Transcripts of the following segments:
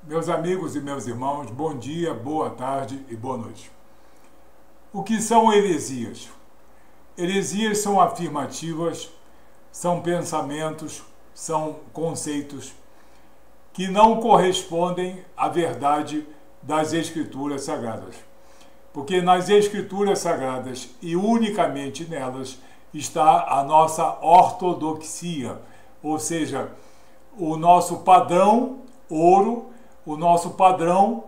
Meus amigos e meus irmãos, bom dia, boa tarde e boa noite. O que são heresias? Heresias são afirmativas, são pensamentos, são conceitos que não correspondem à verdade das Escrituras Sagradas. Porque nas Escrituras Sagradas e unicamente nelas está a nossa ortodoxia, ou seja, o nosso padrão ouro, o nosso padrão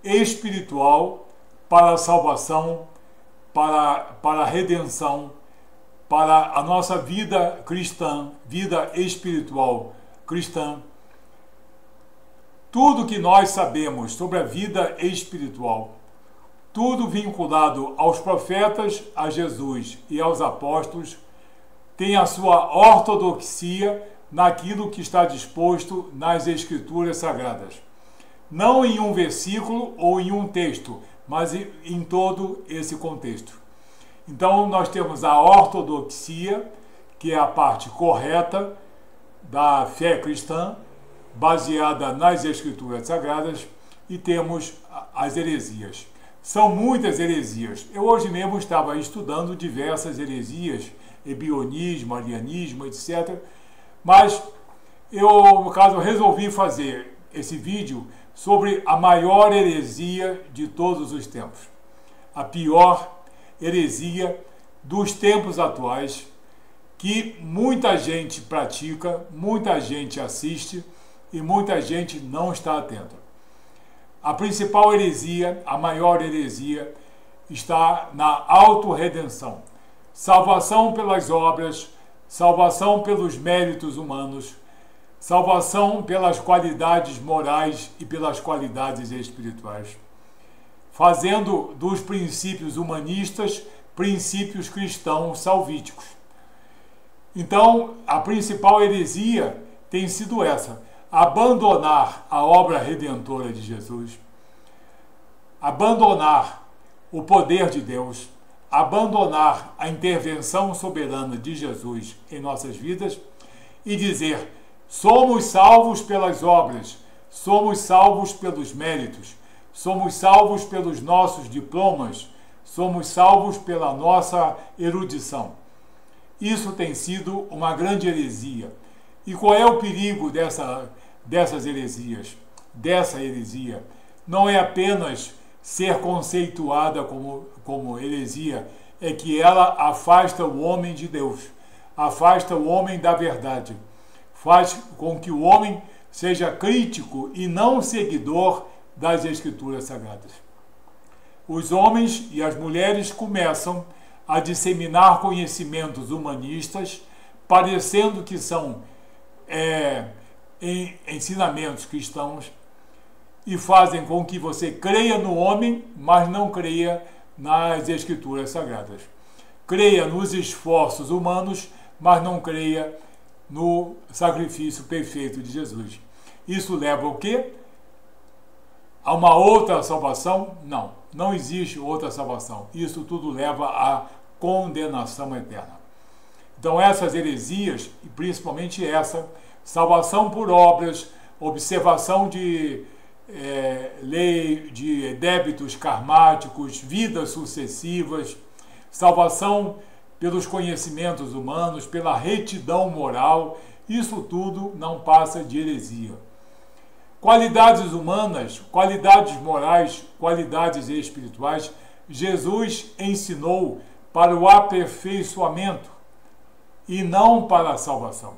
espiritual para a salvação, para a redenção, para a nossa vida cristã, vida espiritual cristã. Tudo que nós sabemos sobre a vida espiritual, tudo vinculado aos profetas, a Jesus e aos apóstolos, tem a sua ortodoxia naquilo que está disposto nas Escrituras Sagradas. Não em um versículo ou em um texto, mas em todo esse contexto. Então, nós temos a ortodoxia, que é a parte correta da fé cristã, baseada nas Escrituras Sagradas, e temos as heresias. São muitas heresias. Eu hoje mesmo estava estudando diversas heresias, ebionismo, arianismo, etc. Mas eu, no caso, resolvi fazer esse vídeo sobre a maior heresia de todos os tempos. A pior heresia dos tempos atuais, que muita gente pratica, muita gente assiste e muita gente não está atenta. A principal heresia, a maior heresia, está na autorredenção. Salvação pelas obras, salvação pelos méritos humanos, salvação pelas qualidades morais e pelas qualidades espirituais, fazendo dos princípios humanistas princípios cristãos salvíticos. Então, a principal heresia tem sido essa: abandonar a obra redentora de Jesus, abandonar o poder de Deus, abandonar a intervenção soberana de Jesus em nossas vidas e dizer: somos salvos pelas obras, somos salvos pelos méritos, somos salvos pelos nossos diplomas, somos salvos pela nossa erudição. Isso tem sido uma grande heresia. E qual é o perigo dessas heresias? Dessa heresia não é apenas ser conceituada como heresia, é que ela afasta o homem de Deus, afasta o homem da verdade, faz com que o homem seja crítico e não seguidor das Escrituras Sagradas. Os homens e as mulheres começam a disseminar conhecimentos humanistas, parecendo que são ensinamentos cristãos, e fazem com que você creia no homem, mas não creia nas Escrituras Sagradas. Creia nos esforços humanos, mas não creia no sacrifício perfeito de Jesus. Isso leva ao quê? A uma outra salvação? Não, não existe outra salvação. Isso tudo leva à condenação eterna. Então essas heresias, e principalmente essa, salvação por obras, observação de lei de débitos karmáticos, vidas sucessivas, salvação pelos conhecimentos humanos, pela retidão moral, isso tudo não passa de heresia. Qualidades humanas, qualidades morais, qualidades espirituais, Jesus ensinou para o aperfeiçoamento e não para a salvação.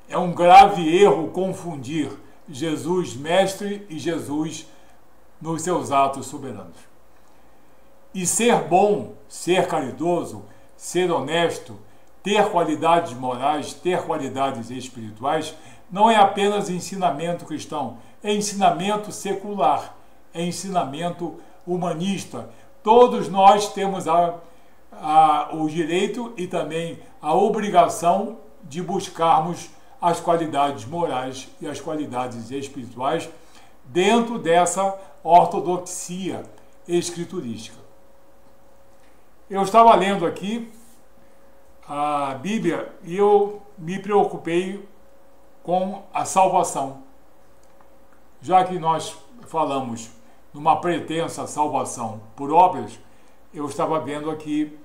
É um grave erro confundir Jesus mestre e Jesus nos seus atos soberanos. E ser bom, ser caridoso, ser honesto, ter qualidades morais, ter qualidades espirituais, não é apenas ensinamento cristão, é ensinamento secular, é ensinamento humanista. Todos nós temos o direito e também a obrigação de buscarmos as qualidades morais e as qualidades espirituais dentro dessa ortodoxia escriturística. Eu estava lendo aqui a Bíblia e eu me preocupei com a salvação. já que nós falamos numa pretensa salvação por obras, eu estava vendo aqui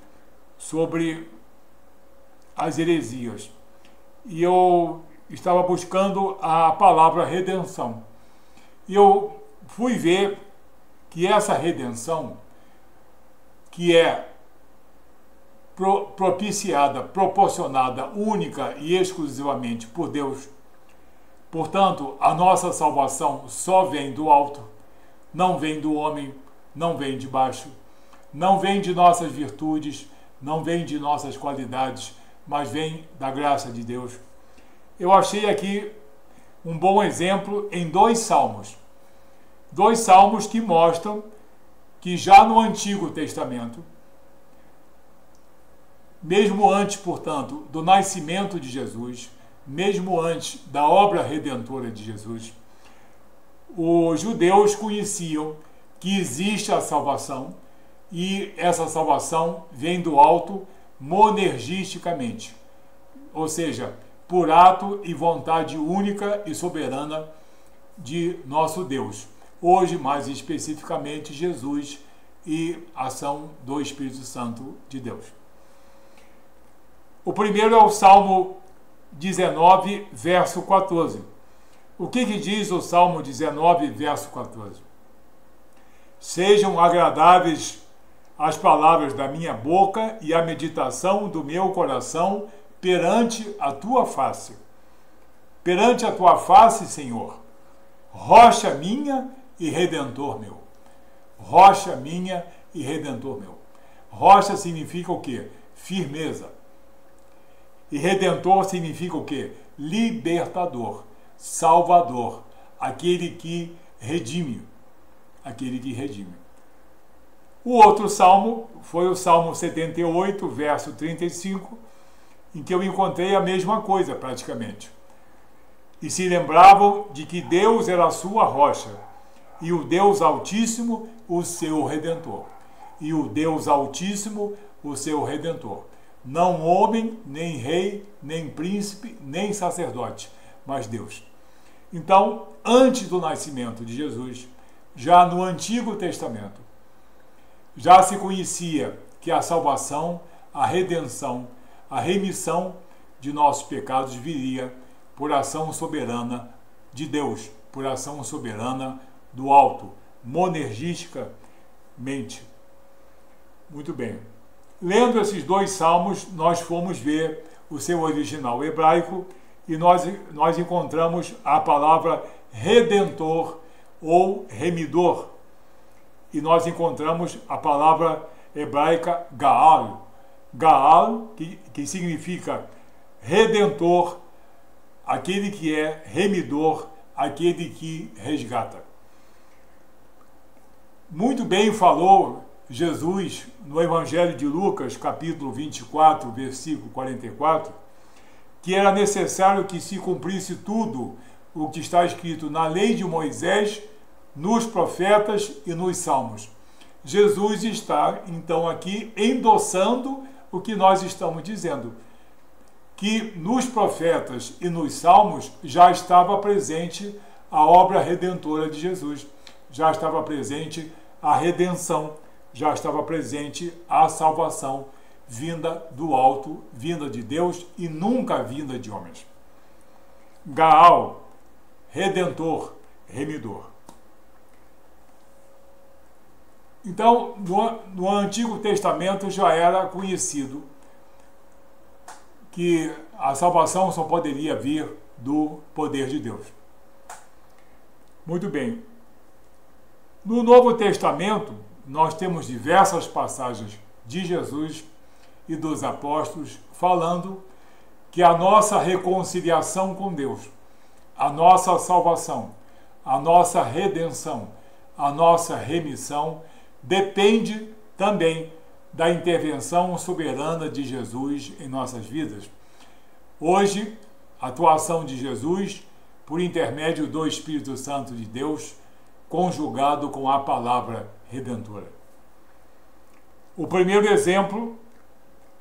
sobre as heresias. E eu estava buscando a palavra redenção. E eu fui ver que essa redenção, que é propiciada, proporcionada única e exclusivamente por Deus, portanto, a nossa salvação só vem do alto, não vem do homem, não vem de baixo, não vem de nossas virtudes, não vem de nossas qualidades, mas vem da graça de Deus. Eu achei aqui um bom exemplo em dois salmos que mostram que já no Antigo Testamento, mesmo antes, portanto, do nascimento de Jesus, mesmo antes da obra redentora de Jesus, os judeus conheciam que existe a salvação, e essa salvação vem do alto monergisticamente, ou seja, por ato e vontade única e soberana de nosso Deus. Hoje, mais especificamente, Jesus e ação do Espírito Santo de Deus. O primeiro é o Salmo 19, verso 14. O que diz o Salmo 19, verso 14? Sejam agradáveis as palavras da minha boca e a meditação do meu coração perante a tua face. Perante a tua face, Senhor, rocha minha e redentor meu. Rocha minha e redentor meu. Rocha significa o quê? Firmeza. E redentor significa o quê? Libertador, salvador, aquele que redime. Aquele que redime. O outro salmo foi o Salmo 78, verso 35, em que eu encontrei a mesma coisa praticamente. E se lembravam de que Deus era a sua rocha, e o Deus Altíssimo, o seu Redentor. E o Deus Altíssimo, o seu Redentor. Não homem, nem rei, nem príncipe, nem sacerdote, mas Deus. Então, antes do nascimento de Jesus, já no Antigo Testamento, já se conhecia que a salvação, a redenção, a remissão de nossos pecados viria por ação soberana de Deus, por ação soberana do alto, monergisticamente. Muito bem. Lendo esses dois salmos, nós fomos ver o seu original hebraico e nós encontramos a palavra redentor ou remidor. E nós encontramos a palavra hebraica Gaal. Gaal, que significa redentor, aquele que é remidor, aquele que resgata. Muito bem falou Jesus no Evangelho de Lucas, capítulo 24, versículo 44, que era necessário que se cumprisse tudo o que está escrito na lei de Moisés, nos profetas e nos salmos. Jesus está, então, aqui endossando o que nós estamos dizendo, que nos profetas e nos salmos já estava presente a obra redentora de Jesus, já estava presente a redenção, já estava presente a salvação vinda do alto, vinda de Deus e nunca vinda de homens. Gaal, redentor, remidor. Então, no Antigo Testamento já era conhecido que a salvação só poderia vir do poder de Deus. Muito bem. No Novo Testamento, nós temos diversas passagens de Jesus e dos apóstolos falando que a nossa reconciliação com Deus, a nossa salvação, a nossa redenção, a nossa remissão depende também da intervenção soberana de Jesus em nossas vidas. Hoje, a atuação de Jesus, por intermédio do Espírito Santo de Deus, conjugado com a palavra redentora. O primeiro exemplo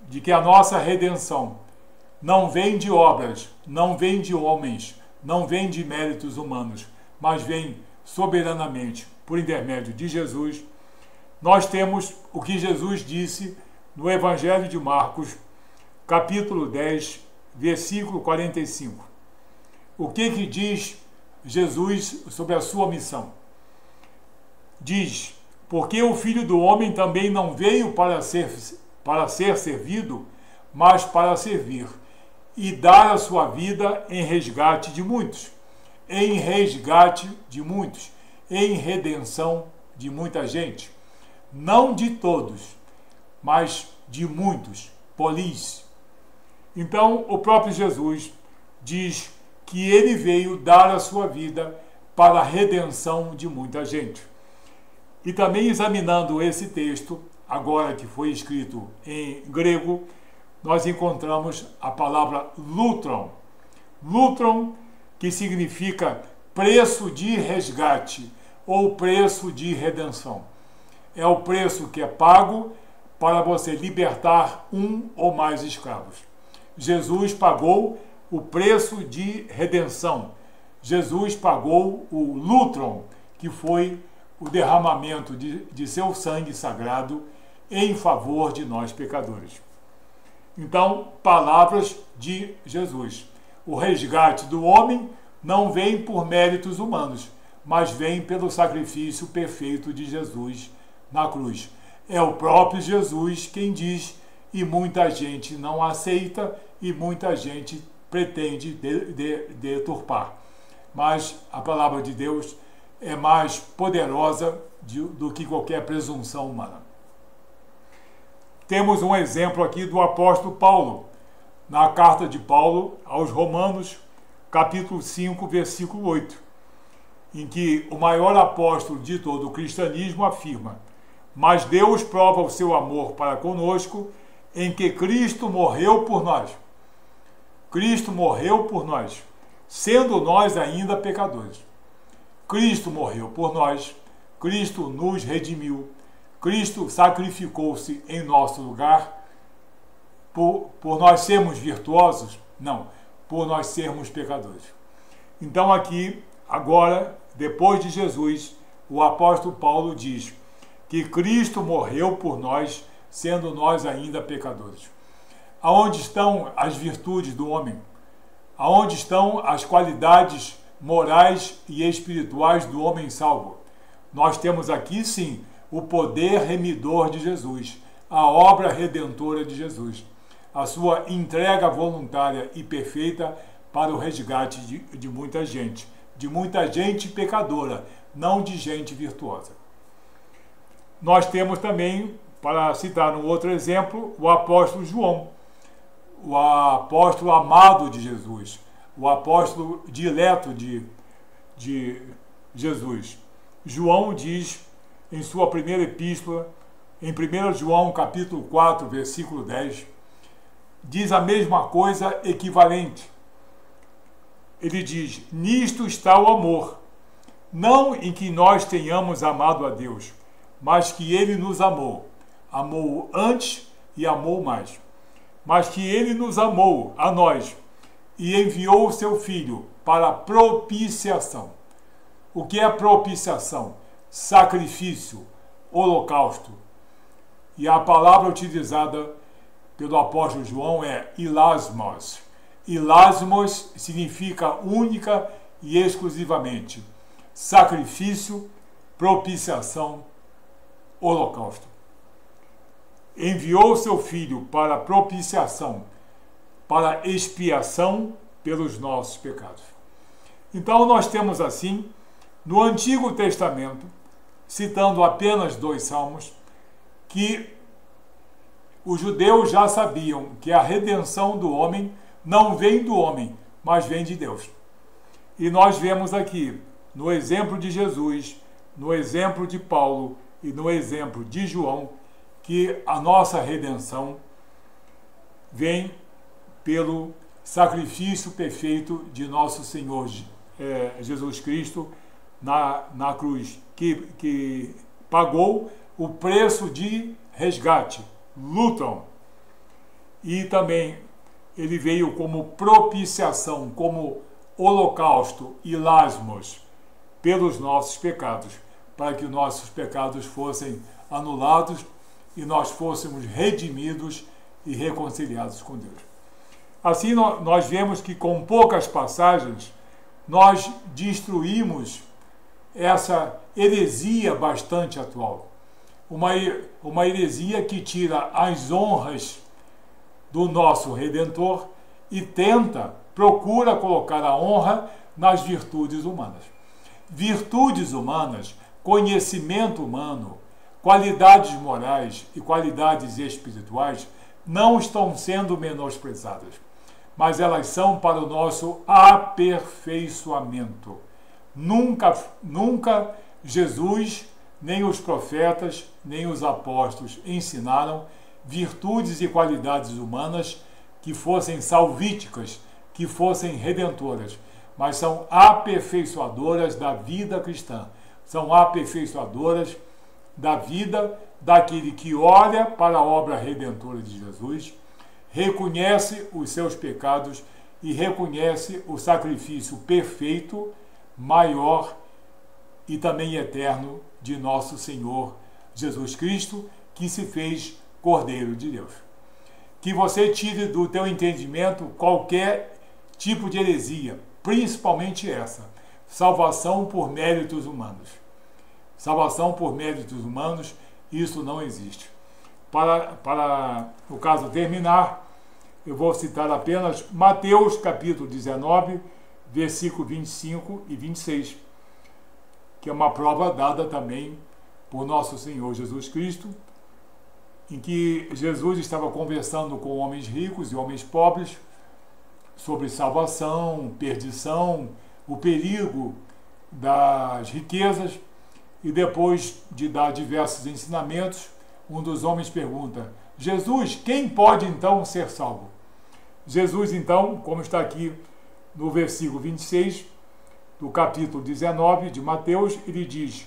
de que a nossa redenção não vem de obras, não vem de homens, não vem de méritos humanos, mas vem soberanamente por intermédio de Jesus, nós temos o que Jesus disse no Evangelho de Marcos, capítulo 10, versículo 45. O que diz Jesus sobre a sua missão? Diz: porque o Filho do Homem também não veio para ser servido, mas para servir, e dar a sua vida em resgate de muitos, em resgate de muitos, em redenção de muita gente. Não de todos, mas de muitos. Polis. Então, o próprio Jesus diz que ele veio dar a sua vida para a redenção de muita gente. E também examinando esse texto, agora que foi escrito em grego, nós encontramos a palavra lutron. Lutron, que significa preço de resgate ou preço de redenção. É o preço que é pago para você libertar um ou mais escravos. Jesus pagou o preço de redenção. Jesus pagou o lutron, que foi o derramamento de seu sangue sagrado em favor de nós pecadores. Então, palavras de Jesus. O resgate do homem não vem por méritos humanos, mas vem pelo sacrifício perfeito de Jesus na cruz. É o próprio Jesus quem diz, e muita gente não aceita e muita gente pretende deturpar. Mas a palavra de Deus é mais poderosa do que qualquer presunção humana. Temos um exemplo aqui do apóstolo Paulo, na carta de Paulo aos Romanos, capítulo 5, versículo 8, em que o maior apóstolo de todo o cristianismo afirma: mas Deus prova o seu amor para conosco em que Cristo morreu por nós. Cristo morreu por nós, sendo nós ainda pecadores. Cristo morreu por nós, Cristo nos redimiu, Cristo sacrificou-se em nosso lugar, por nós sermos virtuosos? Não, por nós sermos pecadores. Então aqui, agora, depois de Jesus, o apóstolo Paulo diz que Cristo morreu por nós, sendo nós ainda pecadores. Aonde estão as virtudes do homem? Aonde estão as qualidades morais e espirituais do homem salvo? Nós temos aqui, sim, o poder remidor de Jesus, a obra redentora de Jesus, a sua entrega voluntária e perfeita para o resgate de muita gente pecadora, não de gente virtuosa. Nós temos também, para citar um outro exemplo, o apóstolo João, o apóstolo amado de Jesus, o apóstolo dileto de Jesus. João diz em sua primeira epístola, em 1 João capítulo 4, versículo 10, diz a mesma coisa equivalente. Ele diz: nisto está o amor, não em que nós tenhamos amado a Deus, mas que ele nos amou antes e amou mais. Mas que ele nos amou a nós e enviou o seu Filho para propiciação. O que é propiciação? Sacrifício, holocausto. E a palavra utilizada pelo apóstolo João é hilasmos. Hilasmos significa única e exclusivamente sacrifício, propiciação, holocausto. Enviou seu Filho para propiciação, para expiação pelos nossos pecados. Então nós temos assim, no Antigo Testamento, citando apenas 2 salmos, que os judeus já sabiam que a redenção do homem não vem do homem, mas vem de Deus. E nós vemos aqui, no exemplo de Jesus, no exemplo de Paulo e no exemplo de João, que a nossa redenção vem pelo sacrifício perfeito de nosso Senhor Jesus Cristo na cruz, que pagou o preço de resgate, lutron. E também ele veio como propiciação, como holocausto, hilasmos, pelos nossos pecados, para que nossos pecados fossem anulados e nós fôssemos redimidos e reconciliados com Deus. Assim, nós vemos que com poucas passagens, nós destruímos essa heresia bastante atual. Uma heresia que tira as honras do nosso Redentor e procura colocar a honra nas virtudes humanas. Virtudes humanas, conhecimento humano, qualidades morais e qualidades espirituais não estão sendo menosprezadas, mas elas são para o nosso aperfeiçoamento. Nunca Jesus, nem os profetas, nem os apóstolos ensinaram virtudes e qualidades humanas que fossem salvíficas, que fossem redentoras, mas são aperfeiçoadoras da vida cristã, são aperfeiçoadoras da vida daquele que olha para a obra redentora de Jesus, reconhece os seus pecados e reconhece o sacrifício perfeito, maior e também eterno de nosso Senhor Jesus Cristo, que se fez Cordeiro de Deus. Que você tire do teu entendimento qualquer tipo de heresia, principalmente essa, salvação por méritos humanos. Salvação por méritos humanos, isso não existe. Para no caso terminar, eu vou citar apenas Mateus capítulo 19, versículo 25 e 26, que é uma prova dada também por nosso Senhor Jesus Cristo, em que Jesus estava conversando com homens ricos e homens pobres sobre salvação, perdição, o perigo das riquezas, e depois de dar diversos ensinamentos, um dos homens pergunta: Jesus, quem pode então ser salvo? Jesus então, como está aqui no versículo 26 do capítulo 19 de Mateus, ele diz: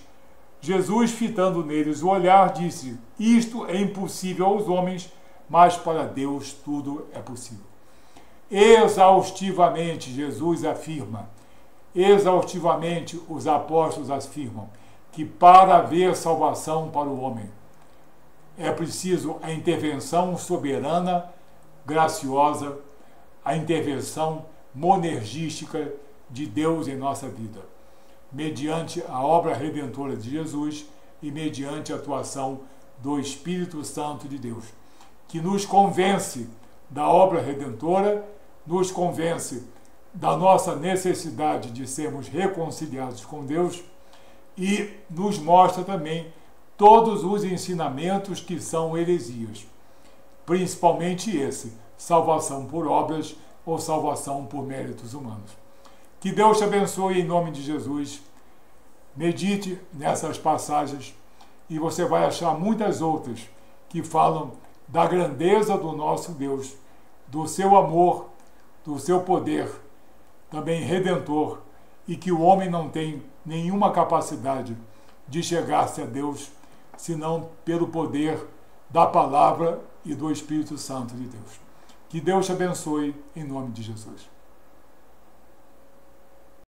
Jesus, fitando neles o olhar, disse: isto é impossível aos homens, mas para Deus tudo é possível. Exaustivamente Jesus afirma, exaustivamente os apóstolos afirmam, que para haver salvação para o homem é preciso a intervenção soberana, graciosa, a intervenção monergística de Deus em nossa vida, mediante a obra redentora de Jesus e mediante a atuação do Espírito Santo de Deus, que nos convence da obra redentora, nos convence da nossa necessidade de sermos reconciliados com Deus e nos mostra também todos os ensinamentos que são heresias, principalmente esse, salvação por obras ou salvação por méritos humanos. Que Deus te abençoe em nome de Jesus. Medite nessas passagens e você vai achar muitas outras que falam da grandeza do nosso Deus, do seu amor, do seu poder, também redentor, e que o homem não tem nenhuma capacidade de chegar-se a Deus, senão pelo poder da palavra e do Espírito Santo de Deus. Que Deus te abençoe em nome de Jesus.